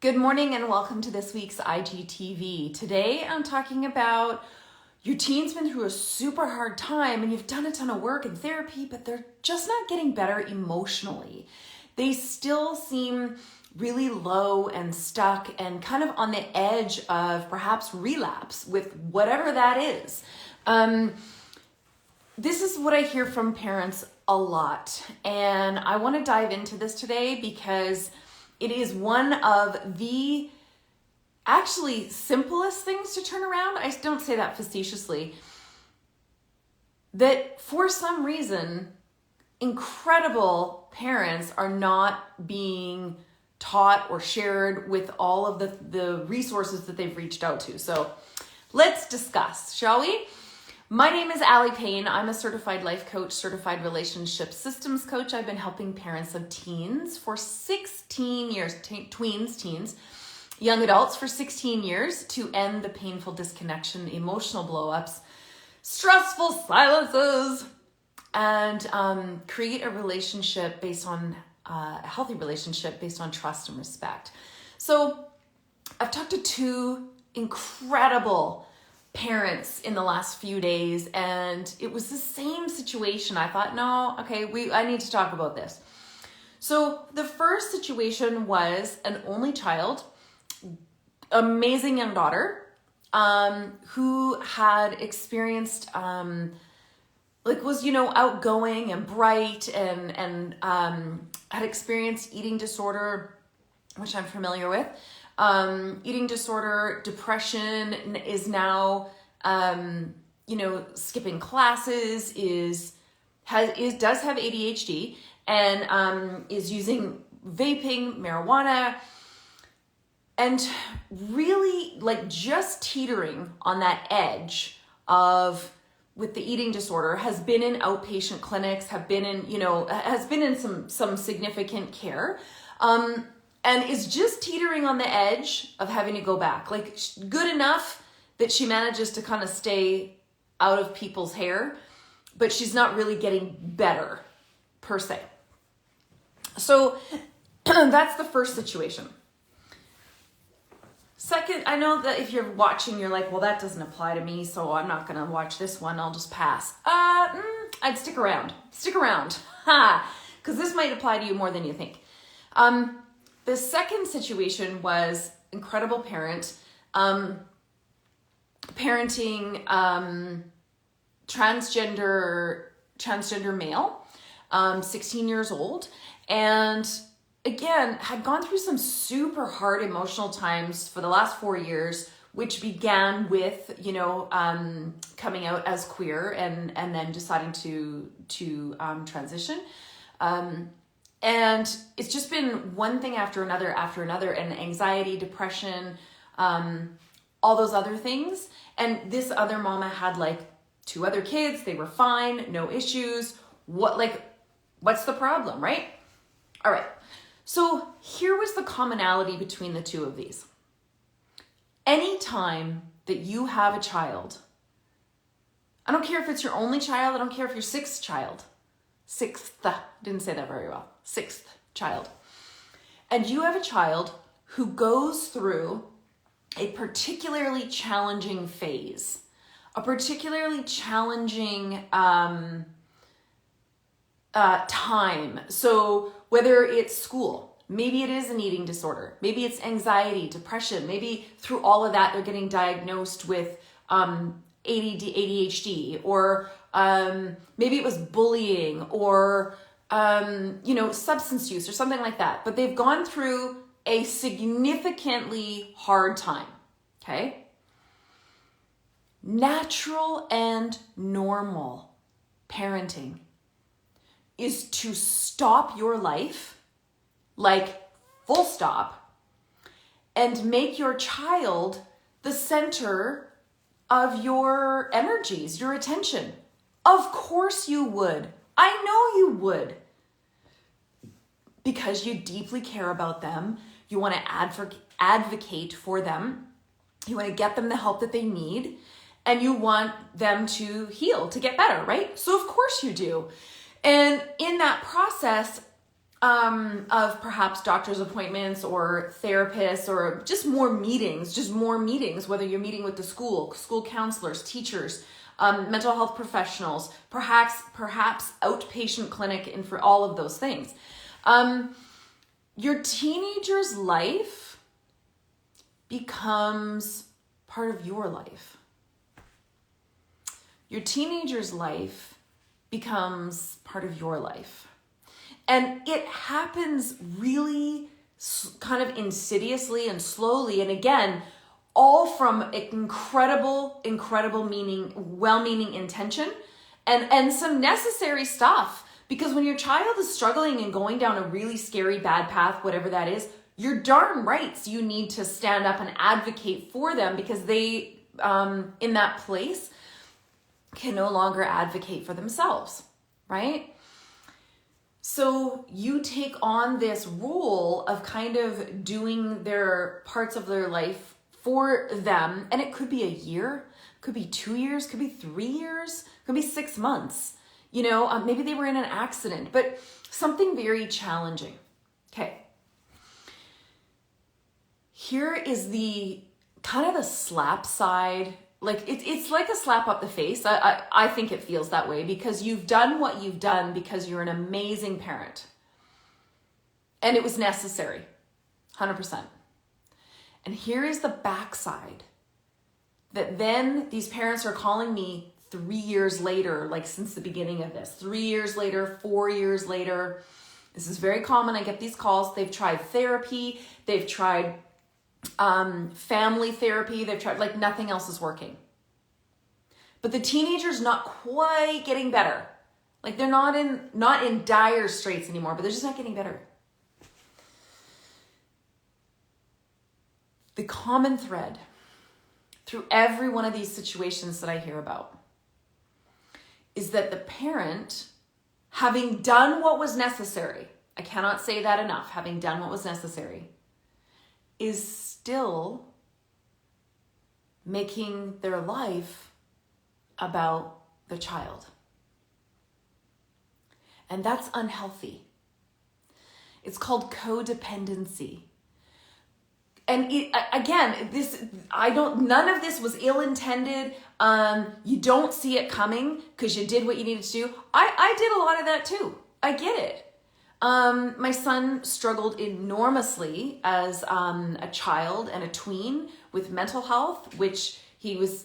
Good morning and welcome to this week's IGTV. Today I'm talking about your teen's been through a super hard time and you've done a ton of work and therapy, but they're just not getting better emotionally. They still seem really low and stuck and kind of on the edge of perhaps relapse with whatever that is. This is what I hear from parents a lot, and I want to dive into this today because it is one of the actually simplest things to turn around. I don't say that facetiously. That for some reason, incredible parents are not being taught or shared with all of the resources that they've reached out to. So let's discuss, shall we? My name is Allie Payne. I'm a certified life coach, certified relationship systems coach. I've been helping parents of teens for 16 years, teens, young adults for 16 years to end the painful disconnection, emotional blow-ups, stressful silences, and create a relationship based on a healthy relationship based on trust and respect. So I've talked to two incredible parents in the last few days, and it was the same situation. I thought, no, okay, I need to talk about this. So the first situation was an only child, amazing young daughter, who had experienced, was outgoing and bright and had experienced eating disorder, which I'm familiar with. Eating disorder, depression, is now, skipping classes, does have ADHD, and is using vaping, marijuana, and really just teetering on that edge of, with the eating disorder, has been in outpatient clinics, has been in some significant care, and is just teetering on the edge of having to go back. Good enough that she manages to kind of stay out of people's hair, but she's not really getting better, per se. So that's the first situation. Second, I know that if you're watching, you're like, well, that doesn't apply to me, so I'm not going to watch this one. I'll just pass. I'd stick around. Because this might apply to you more than you think. The second situation was incredible parent, parenting transgender male, 16 years old, and again, had gone through some super hard emotional times for the last 4 years, which began with, coming out as queer and then deciding to transition. And it's just been one thing after another, and anxiety, depression, all those other things. And this other mama had 2 other kids. They were fine, no issues. What's the problem, right? All right. So here was the commonality between the two of these. Anytime that you have a child, I don't care if it's your only child, I don't care if your sixth child, didn't say that very well, sixth child, and you have a child who goes through a particularly challenging phase, a particularly challenging time. So whether it's school, maybe it is an eating disorder, maybe it's anxiety, depression, maybe through all of that they're getting diagnosed with ADHD, or maybe it was bullying, or substance use or something like that. But they've gone through a significantly hard time, okay? Natural and normal parenting is to stop your life, full stop, and make your child the center of your energies, your attention. Of course you would. I know you would. Because you deeply care about them. You want to advocate for them. You want to get them the help that they need. And you want them to heal, to get better, right? So of course you do. And in that process, of perhaps doctor's appointments or therapists or just more meetings, whether you're meeting with the school counselors, teachers, mental health professionals, perhaps outpatient clinic, and for all of those things. Your teenager's life becomes part of your life. Your teenager's life becomes part of your life. And it happens really kind of insidiously and slowly. And again, all from incredible meaning, well-meaning intention and some necessary stuff. Because when your child is struggling and going down a really scary bad path, whatever that is, you're darn right you need to stand up and advocate for them, because they, in that place, can no longer advocate for themselves, right? So you take on this role of kind of doing their parts of their life for them. And it could be a year, could be 2 years, could be 3 years, could be 6 months. Maybe they were in an accident, but something very challenging. Okay. Here is the kind of the slap side. Like it's like a slap up the face. I think it feels that way, because you've done what you've done because you're an amazing parent. And it was necessary, 100%. And here is the backside, that then these parents are calling me 3 years later, like since the beginning of this, 3 years later, 4 years later. This is very common. I get these calls. They've tried therapy. They've tried family therapy. They've tried, like, nothing else is working. But the teenager's not quite getting better. Like, they're not in dire straits anymore, but they're just not getting better. The common thread through every one of these situations that I hear about is that the parent, having done what was necessary, I cannot say that enough, having done what was necessary, is still making their life about the child. And that's unhealthy. It's called codependency. And none of this was ill-intended. You don't see it coming because you did what you needed to do. I did a lot of that too. I get it. My son struggled enormously as a child and a tween with mental health, which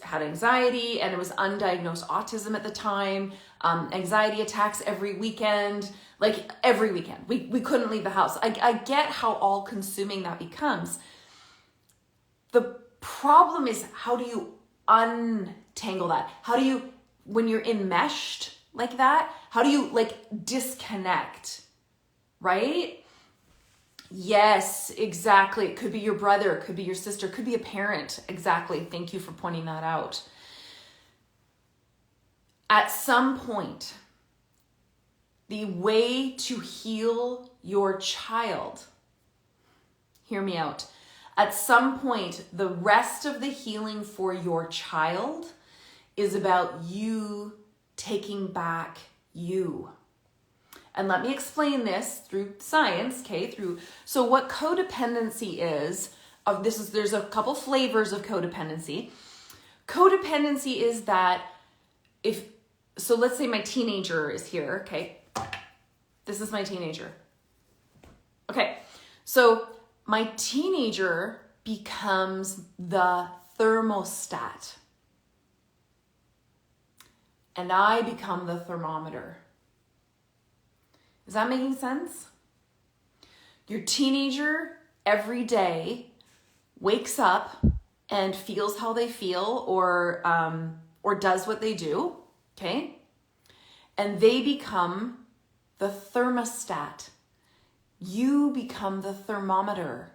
had anxiety, and it was undiagnosed autism at the time, anxiety attacks every weekend, like every weekend. We couldn't leave the house. I get how all-consuming that becomes. The problem is, how do you untangle that? How do you, when you're enmeshed like that, how do you disconnect? Right? Yes, exactly. It could be your brother, it could be your sister, it could be a parent. Exactly. Thank you for pointing that out. At some point, the way to heal your child, hear me out. At some point, the rest of the healing for your child is about you taking back you. And let me explain this through science, okay? So what codependency is, there's a couple flavors of codependency. Codependency is that so let's say my teenager is here, okay? This is my teenager. Okay, so my teenager becomes the thermostat. And I become the thermometer. Is that making sense? Your teenager every day wakes up and feels how they feel or does what they do, okay? And they become the thermostat. You become the thermometer.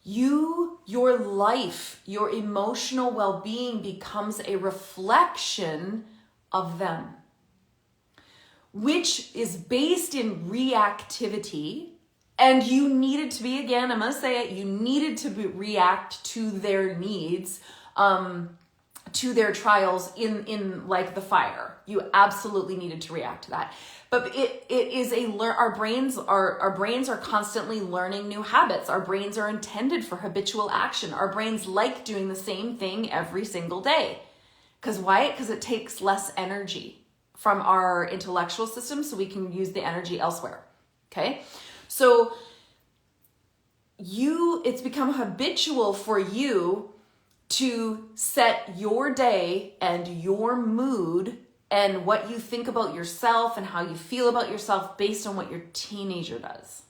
Your life, your emotional well-being becomes a reflection of them, which is based in reactivity. And you needed to be, again, I'm going to say it, you needed to react to their needs, to their trials in like the fire. You absolutely needed to react to that. But it is our brains are constantly learning new habits. Our brains are intended for habitual action. Our brains like doing the same thing every single day. Because why? Because it takes less energy from our intellectual system, so we can use the energy elsewhere. Okay? So it's become habitual for you to set your day and your mood and what you think about yourself and how you feel about yourself based on what your teenager does.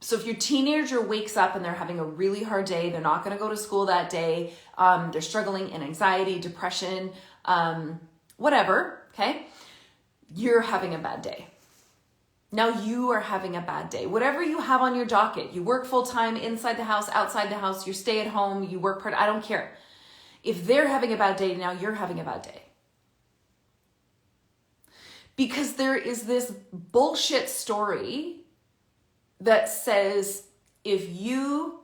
So if your teenager wakes up and they're having a really hard day, they're not going to go to school that day, they're struggling in anxiety, depression, whatever, okay? You're having a bad day. Now you are having a bad day. Whatever you have on your docket, you work full time, inside the house, outside the house, you stay at home, you work part, I don't care. If they're having a bad day, now you're having a bad day. Because there is this bullshit story that says if you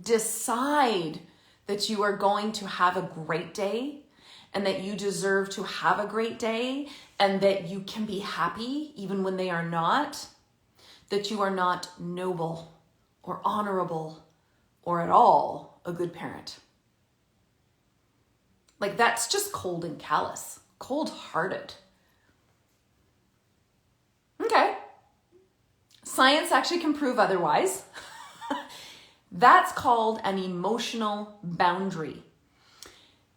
decide that you are going to have a great day and that you deserve to have a great day and that you can be happy even when they are not, that you are not noble or honorable or at all a good parent. Like, that's just cold and callous, cold-hearted. Okay. Science actually can prove otherwise. That's called an emotional boundary.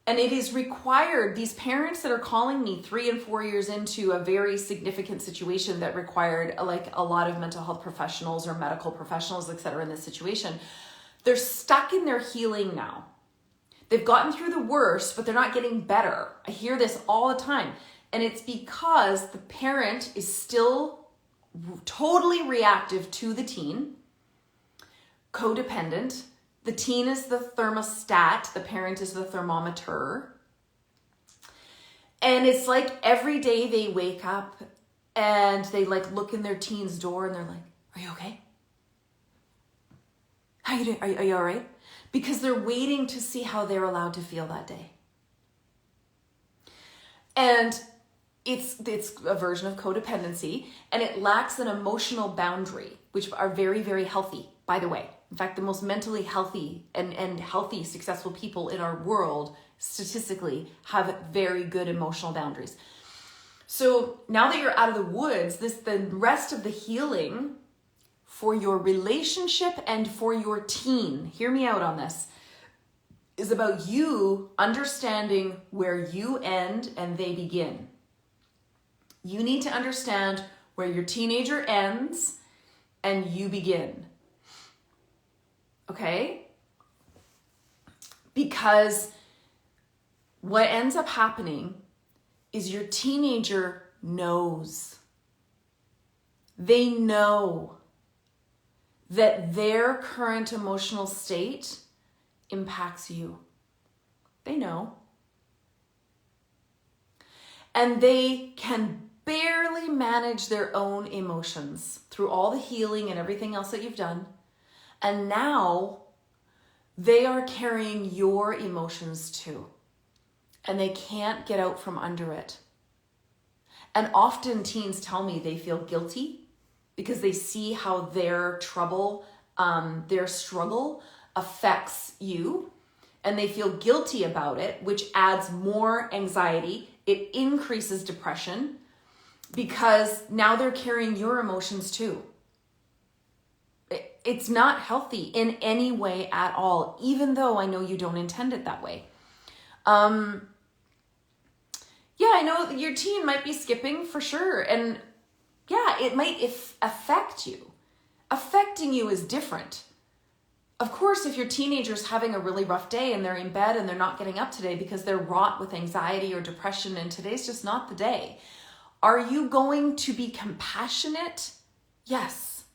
And it is required, these parents that are calling me 3 and 4 years into a very significant situation that required like a lot of mental health professionals or medical professionals, et cetera, in this situation, they're stuck in their healing now. They've gotten through the worst, but they're not getting better. I hear this all the time. And it's because the parent is still totally reactive to the teen, codependent. The teen is the thermostat, the parent is the thermometer. And it's like every day they wake up and they like look in their teen's door and they're like, "Are you okay? How you doing? Are you all right?" Because they're waiting to see how they're allowed to feel that day. And it's a version of codependency, and it lacks an emotional boundary, which are very, very healthy, by the way. In fact, the most mentally healthy and healthy, successful people in our world, statistically, have very good emotional boundaries. So now that you're out of the woods, the rest of the healing for your relationship and for your teen, hear me out on this, is about you understanding where you end and they begin. You need to understand where your teenager ends and you begin. Okay? Because what ends up happening is your teenager knows. They know that their current emotional state impacts you. They know. And they can barely manage their own emotions through all the healing and everything else that you've done. And now they are carrying your emotions too. And they can't get out from under it. And often teens tell me they feel guilty because they see how their trouble, their struggle affects you. And they feel guilty about it, which adds more anxiety. It increases depression because now they're carrying your emotions too. It's not healthy in any way at all, even though I know you don't intend it that way. Yeah, I know your teen might be skipping for sure. And yeah, it might affect you. Affecting you is different. Of course, if your teenager's having a really rough day and they're in bed and they're not getting up today because they're wrought with anxiety or depression and today's just not the day, are you going to be compassionate? Yes.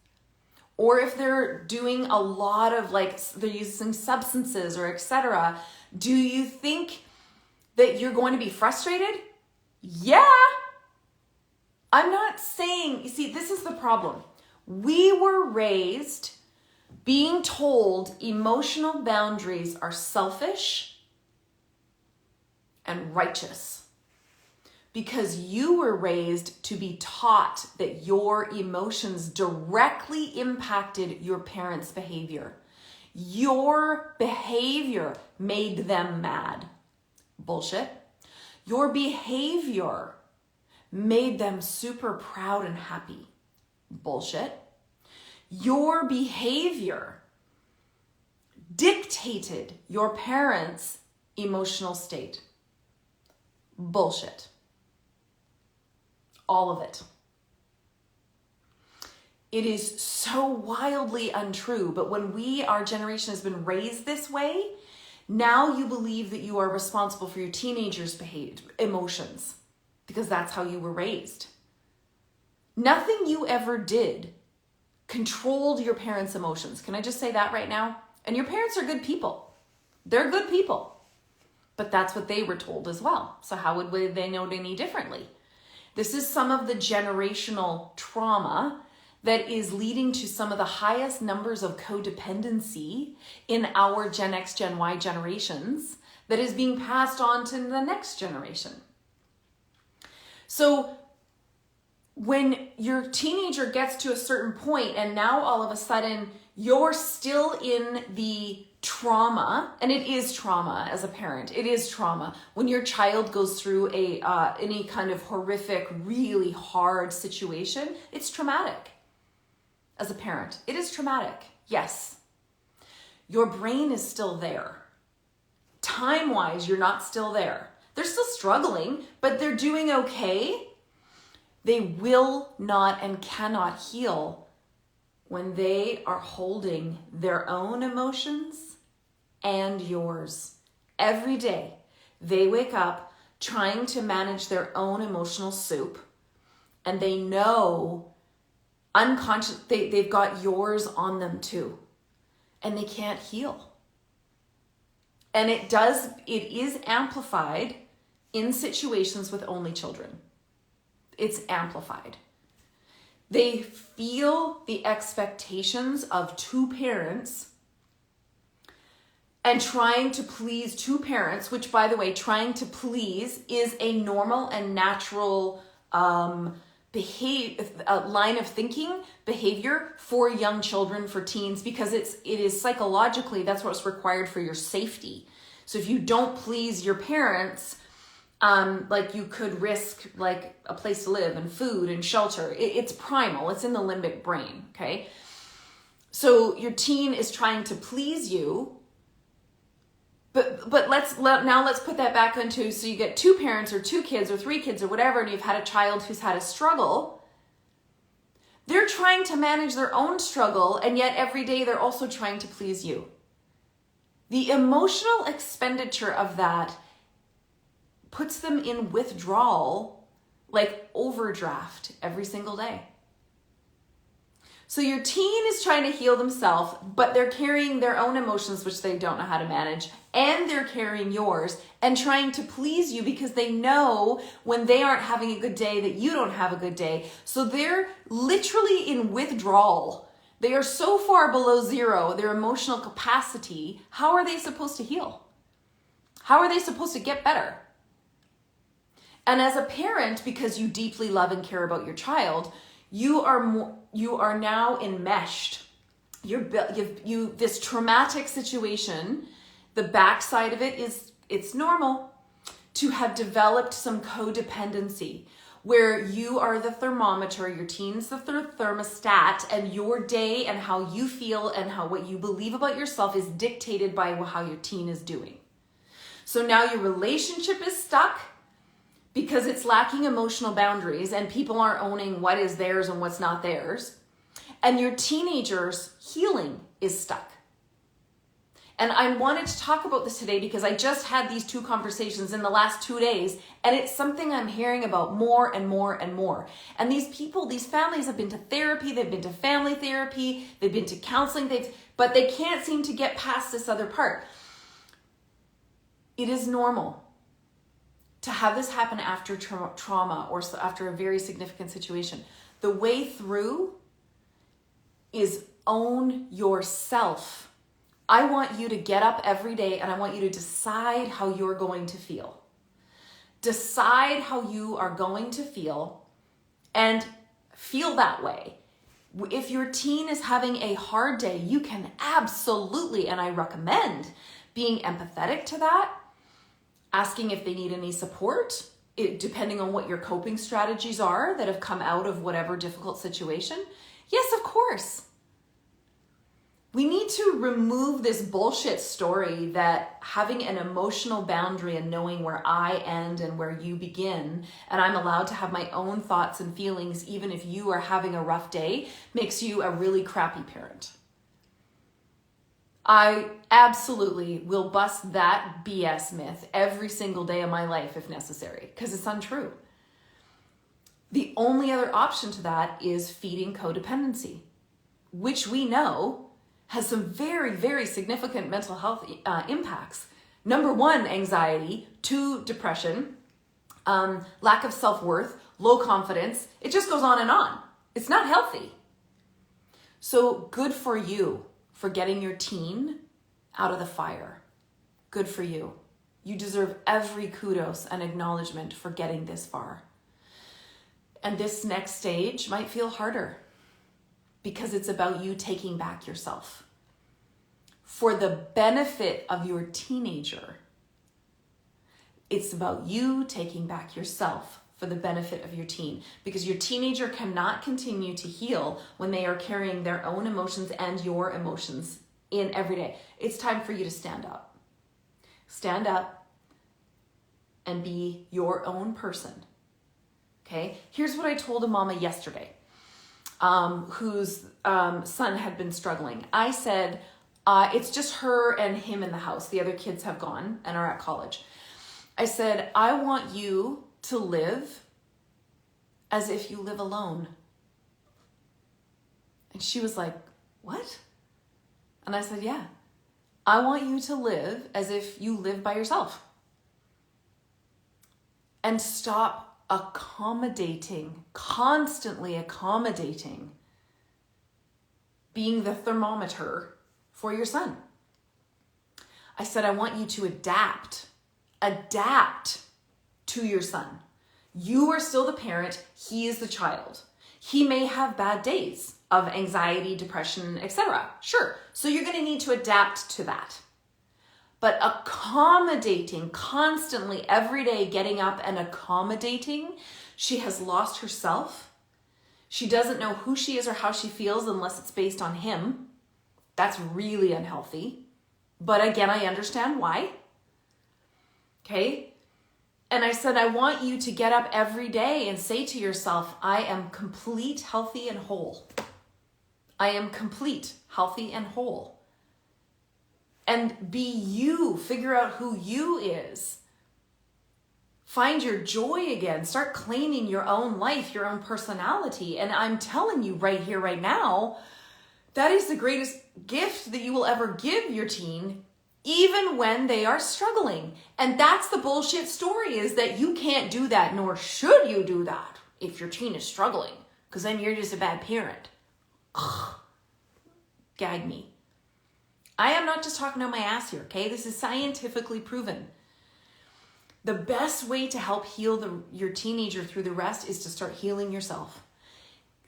Or if they're doing a lot of they're using substances or etc., do you think that you're going to be frustrated? Yeah. I'm not saying, you see, this is the problem. We were raised being told emotional boundaries are selfish and righteous. Because you were raised to be taught that your emotions directly impacted your parents' behavior. Your behavior made them mad. Bullshit. Your behavior made them super proud and happy. Bullshit. Your behavior dictated your parents' emotional state. Bullshit. All of it. It is so wildly untrue, but when our generation has been raised this way, now you believe that you are responsible for your teenagers' emotions because that's how you were raised. Nothing you ever did controlled your parents' emotions. Can I just say that right now? And your parents are good people. They're good people. But that's what they were told as well. So how would they know it any differently? This is some of the generational trauma that is leading to some of the highest numbers of codependency in our Gen X, Gen Y generations that is being passed on to the next generation. So when your teenager gets to a certain point and now all of a sudden you're still in the trauma, and it is trauma as a parent, it is trauma. When your child goes through any kind of horrific, really hard situation, it's traumatic. As a parent, it is traumatic, yes. Your brain is still there. Time-wise, you're not still there. They're still struggling, but they're doing okay. They will not and cannot heal when they are holding their own emotions and yours. Every day, they wake up trying to manage their own emotional soup, and they know unconscious, they've got yours on them too, and they can't heal. And it is amplified in situations with only children. It's amplified. They feel the expectations of two parents and trying to please two parents, which, by the way, trying to please is a normal and natural line of thinking, behavior for young children, for teens, because it is psychologically, that's what's required for your safety. So if you don't please your parents, like you could risk like a place to live and food and shelter. It's primal. It's in the limbic brain. Okay. So your teen is trying to please you, but let's put that back into, so you get two parents or two kids or three kids or whatever, and you've had a child who's had a struggle. They're trying to manage their own struggle, and yet every day they're also trying to please you. The emotional expenditure of that puts them in withdrawal, like overdraft, every single day. So your teen is trying to heal themselves, but they're carrying their own emotions, which they don't know how to manage, and they're carrying yours and trying to please you because they know when they aren't having a good day that you don't have a good day. So they're literally in withdrawal. They are so far below zero, their emotional capacity. How are they supposed to heal? How are they supposed to get better? And as a parent, because you deeply love and care about your child, you are now enmeshed. This traumatic situation, the backside of it is, it's normal to have developed some codependency where you are the thermometer, your teen's the thermostat, and your day and how you feel and what you believe about yourself is dictated by how your teen is doing. So now your relationship is stuck because it's lacking emotional boundaries and people aren't owning what is theirs and what's not theirs. And your teenager's healing is stuck. And I wanted to talk about this today because I just had these two conversations in the last 2 days, and it's something I'm hearing about more and more and more. And these families have been to therapy, they've been to family therapy, they've been to counseling, but they can't seem to get past this other part. It is normal to have this happen after trauma or after a very significant situation. The way through is own yourself. I want you to get up every day and I want you to decide how you're going to feel. Decide how you are going to feel and feel that way. If your teen is having a hard day, you can absolutely, and I recommend being empathetic to that, asking if they need any support, depending on what your coping strategies are that have come out of whatever difficult situation. Yes, of course. We need to remove this bullshit story that having an emotional boundary and knowing where I end and where you begin, and I'm allowed to have my own thoughts and feelings even if you are having a rough day, makes you a really crappy parent. I absolutely will bust that BS myth every single day of my life if necessary, because it's untrue. The only other option to that is feeding codependency, which we know has some very, very significant mental health impacts. Number 1, anxiety. 2, depression. Lack of self-worth. Low confidence. It just goes on and on. It's not healthy. So good for you for getting your teen out of the fire. Good for you. You deserve every kudos and acknowledgement for getting this far. And this next stage might feel harder, because it's about you taking back yourself for the benefit of your teenager. It's about you taking back yourself for the benefit of your teen, because your teenager cannot continue to heal when they are carrying their own emotions and your emotions in every day. It's time for you to stand up. Stand up and be your own person. Okay? Here's what I told a mama yesterday. Whose son had been struggling. I said, it's just her and him in the house. The other kids have gone and are at college. I said, I want you to live as if you live alone. And she was like, what? And I said, yeah, I want you to live as if you live by yourself. And stop constantly accommodating, being the thermometer for your son. I said, I want you to adapt to your son. You are still the parent, he is the child. He may have bad days of anxiety, depression, etc. Sure, so you're going to need to adapt to that. But accommodating, constantly, every day, getting up and accommodating, she has lost herself. She doesn't know who she is or how she feels unless it's based on him. That's really unhealthy. But again, I understand why. Okay? And I said, I want you to get up every day and say to yourself, I am complete, healthy, and whole. I am complete, healthy, and whole. And be you. Figure out who you is. Find your joy again. Start claiming your own life, your own personality. And I'm telling you right here, right now, that is the greatest gift that you will ever give your teen, even when they are struggling. And that's the bullshit story, is that you can't do that, nor should you do that if your teen is struggling, because then you're just a bad parent. Ugh. Gag me. I am not just talking out my ass here, okay? This is scientifically proven. The best way to help heal your teenager through the rest is to start healing yourself.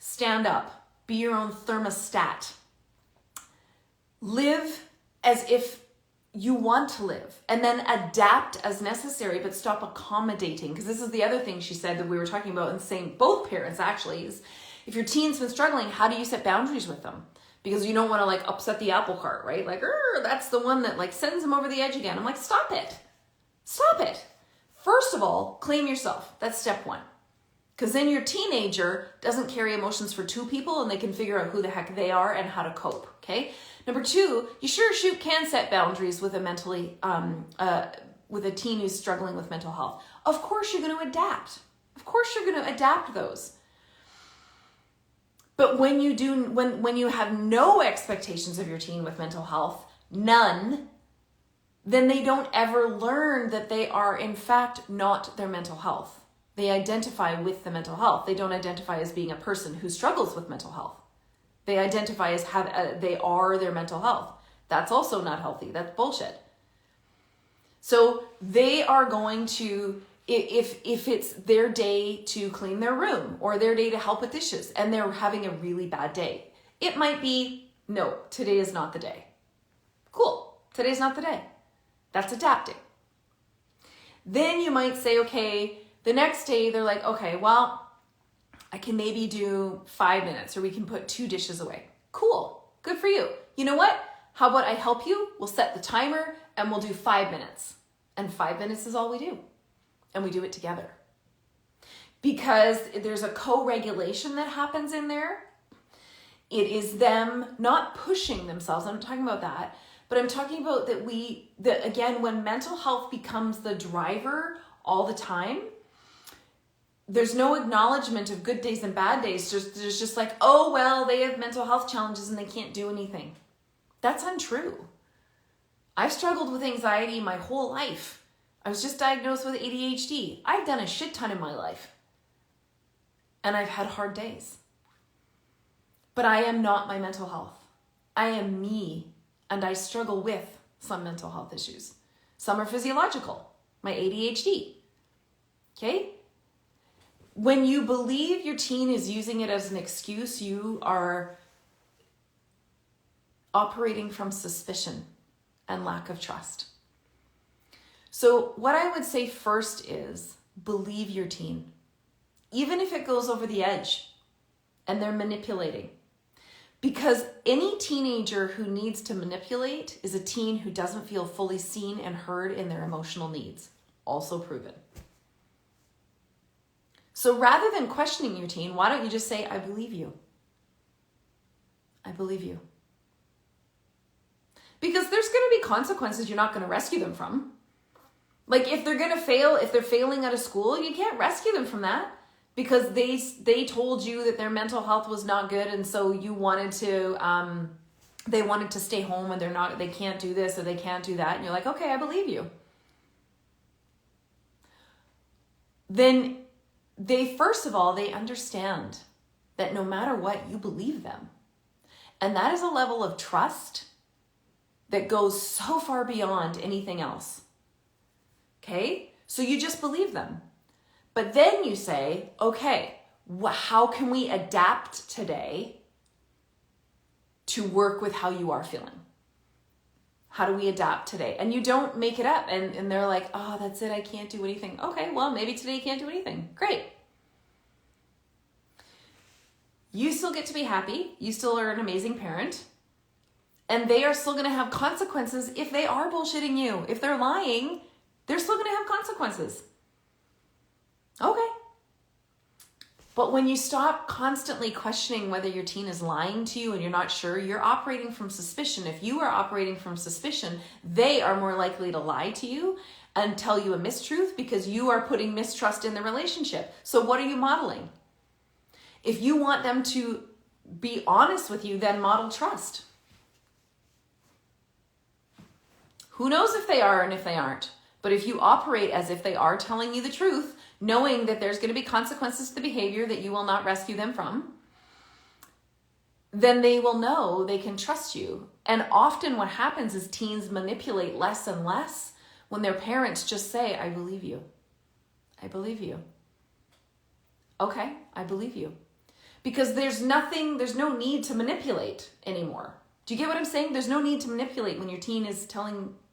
Stand up. Be your own thermostat. Live as if you want to live, and then adapt as necessary, but stop accommodating. Because this is the other thing she said that we were talking about, and saying both parents actually, is if your teen's been struggling, how do you set boundaries with them? Because you don't want to like upset the apple cart, right? Like, that's the one that like sends them over the edge again. I'm like, stop it. Stop it. First of all, claim yourself. That's step 1. Because then your teenager doesn't carry emotions for 2 people, and they can figure out who the heck they are and how to cope, okay? Number 2, you sure as shit can set boundaries with a teen who's struggling with mental health. Of course you're going to adapt. Of course you're going to adapt those. But when you do, when you have no expectations of your teen with mental health, none, then they don't ever learn that they are in fact not their mental health. They identify with the mental health. They don't identify as being a person who struggles with mental health. They identify as they are their mental health. That's also not healthy. That's bullshit. So they are going to if it's their day to clean their room or their day to help with dishes and they're having a really bad day, it might be, no, today is not the day. Cool, today's not the day. That's adapting. Then you might say, okay, the next day they're like, okay, well, I can maybe do 5 minutes or we can put 2 dishes away. Cool, good for you. You know what? How about I help you? We'll set the timer and we'll do 5 minutes. And 5 minutes is all we do. And we do it together. Because there's a co-regulation that happens in there. It is them not pushing themselves. I'm not talking about that. But I'm talking about that again, when mental health becomes the driver all the time, there's no acknowledgement of good days and bad days. There's just like, oh, well, they have mental health challenges and they can't do anything. That's untrue. I've struggled with anxiety my whole life. I was just diagnosed with ADHD. I've done a shit ton in my life. And I've had hard days. But I am not my mental health. I am me. And I struggle with some mental health issues. Some are physiological. My ADHD. Okay? When you believe your teen is using it as an excuse, you are operating from suspicion and lack of trust. So what I would say first is believe your teen. Even if it goes over the edge and they're manipulating. Because any teenager who needs to manipulate is a teen who doesn't feel fully seen and heard in their emotional needs. Also proven. So rather than questioning your teen, why don't you just say, I believe you. I believe you. Because there's going to be consequences you're not going to rescue them from. Like if they're going to fail, if they're failing out of school, you can't rescue them from that. Because they told you that their mental health was not good, and so you wanted to, they wanted to stay home, and they can't do this or they can't do that, and you're like, okay, I believe you. Then first of all, they understand that no matter what, you believe them, and that is a level of trust that goes so far beyond anything else. Okay, so you just believe them. But then you say, okay, how can we adapt today to work with how you are feeling? How do we adapt today? And you don't make it up. And they're like, oh, that's it. I can't do anything. Okay, well, maybe today you can't do anything. Great. You still get to be happy. You still are an amazing parent. And they are still going to have consequences if they are bullshitting you. If they're lying, they're still going to have consequences. Okay. But when you stop constantly questioning whether your teen is lying to you and you're not sure, you're operating from suspicion. If you are operating from suspicion, they are more likely to lie to you and tell you a mistruth because you are putting mistrust in the relationship. So what are you modeling? If you want them to be honest with you, then model trust. Who knows if they are and if they aren't? But if you operate as if they are telling you the truth, knowing that there's going to be consequences to the behavior that you will not rescue them from, then they will know they can trust you. And often what happens is teens manipulate less and less when their parents just say, I believe you. I believe you. Okay, I believe you. Because there's no need to manipulate anymore. Do you get what I'm saying? There's no need to manipulate when your teen is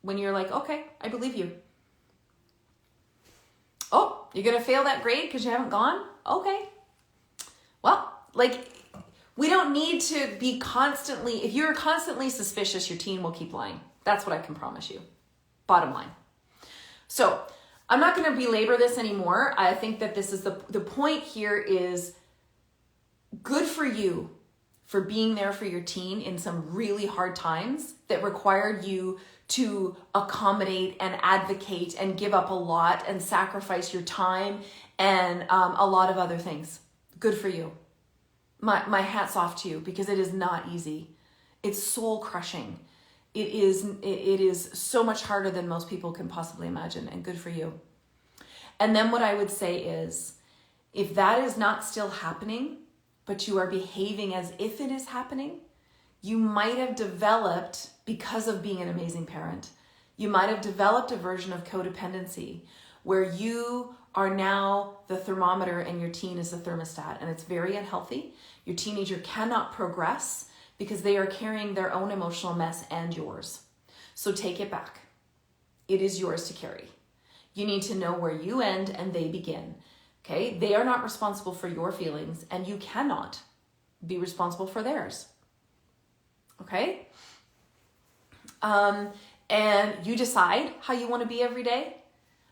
when you're like, okay, I believe you. Oh, you're going to fail that grade because you haven't gone? Okay. Well, we don't need to be constantly, if you're constantly suspicious, your teen will keep lying. That's what I can promise you. Bottom line. So I'm not going to belabor this anymore. I think that this is the point here is good for you for being there for your teen in some really hard times that required you to accommodate and advocate and give up a lot and sacrifice your time and a lot of other things. Good for you. My hat's off to you because it is not easy. It's soul crushing. It is so much harder than most people can possibly imagine, and good for you. And then what I would say is, if that is not still happening, but you are behaving as if it is happening, you might have developed, because of being an amazing parent, you might have developed a version of codependency where you are now the thermometer and your teen is the thermostat, and it's very unhealthy. Your teenager cannot progress because they are carrying their own emotional mess and yours. So take it back. It is yours to carry. You need to know where you end and they begin. Okay? They are not responsible for your feelings, and you cannot be responsible for theirs. Okay? And you decide how you want to be every day.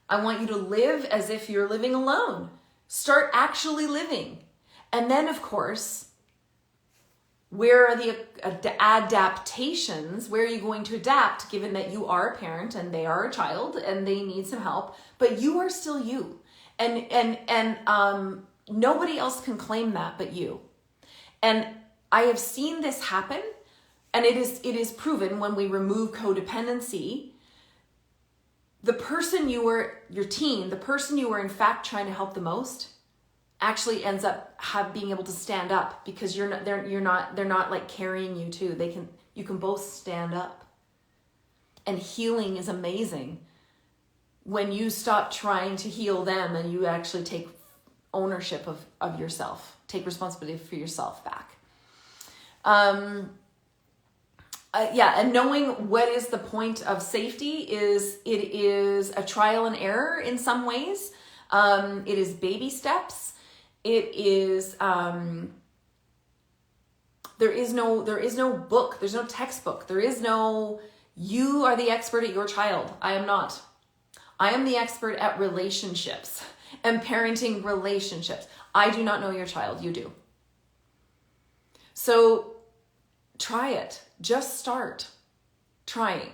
I want you to live as if you're living alone. Start actually living. And then, of course, where are the adaptations? Where are you going to adapt, given that you are a parent and they are a child and they need some help, but you are still you. And nobody else can claim that but you. And I have seen this happen, and it is proven when we remove codependency. The person your teen, the person you were in fact trying to help the most, actually ends up being able to stand up because they're not like carrying you too. You can both stand up. And healing is amazing when you stop trying to heal them and you actually take ownership of yourself, take responsibility for yourself back. And knowing what is the point of safety it is a trial and error in some ways. It is baby steps. It is, there is no book. There's no textbook. There is no, you are the expert at your child. I am not. I am the expert at relationships and parenting relationships. I do not know your child. You do. So try it. Just start trying.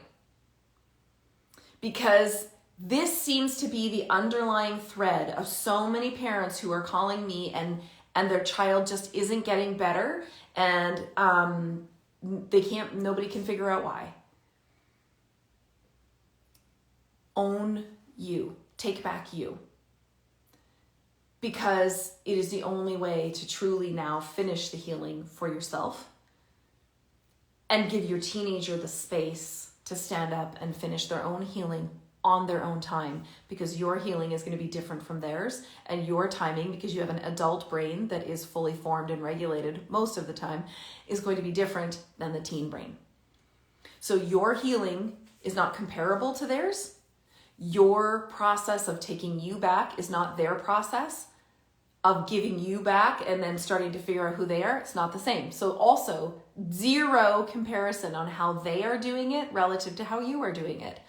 Because this seems to be the underlying thread of so many parents who are calling me and their child just isn't getting better, and nobody can figure out why. Own you. Take back you. Because it is the only way to truly now finish the healing for yourself and give your teenager the space to stand up and finish their own healing on their own time, because your healing is going to be different from theirs, and your timing, because you have an adult brain that is fully formed and regulated most of the time, is going to be different than the teen brain. So your healing is not comparable to theirs. Your process of taking you back is not their process of giving you back and then starting to figure out who they are. It's not the same. So also zero comparison on how they are doing it relative to how you are doing it,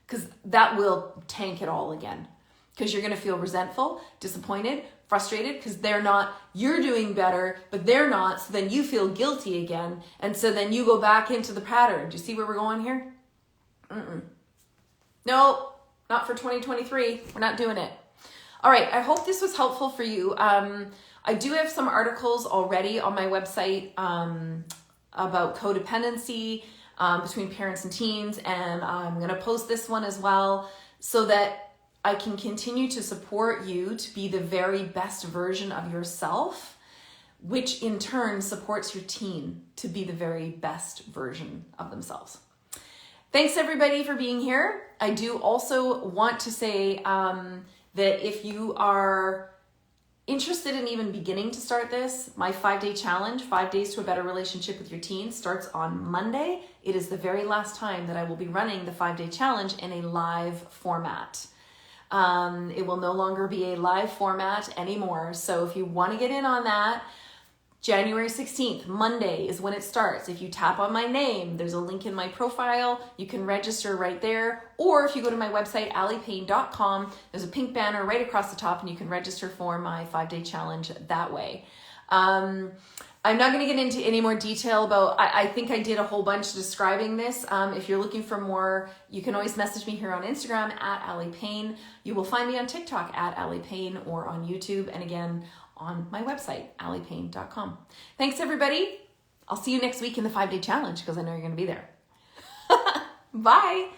because that will tank it all again, because you're going to feel resentful, disappointed, frustrated, because you're doing better, but they're not. So then you feel guilty again. And so then you go back into the pattern. Do you see where we're going here? No, not for 2023. We're not doing it. All right, I hope this was helpful for you. I do have some articles already on my website about codependency between parents and teens, and I'm going to post this one as well so that I can continue to support you to be the very best version of yourself, which in turn supports your teen to be the very best version of themselves. Thanks everybody for being here. I do also want to say that if you are interested in even beginning to start this, my 5-day challenge, 5 days to a better relationship with your teen, starts on Monday. It is the very last time that I will be running the 5-day challenge in a live format. It will no longer be a live format anymore. So if you want to get in on that, January 16th, Monday is when it starts. If you tap on my name, there's a link in my profile. You can register right there. Or if you go to my website, alipayne.com, there's a pink banner right across the top and you can register for my 5-day challenge that way. I'm not going to get into any more detail about, I think I did a whole bunch describing this. If you're looking for more, you can always message me here on Instagram at alipayne. You will find me on TikTok at alipayne or on YouTube. And again, on my website, alipayne.com. Thanks, everybody. I'll see you next week in the 5-day challenge because I know you're going to be there. Bye.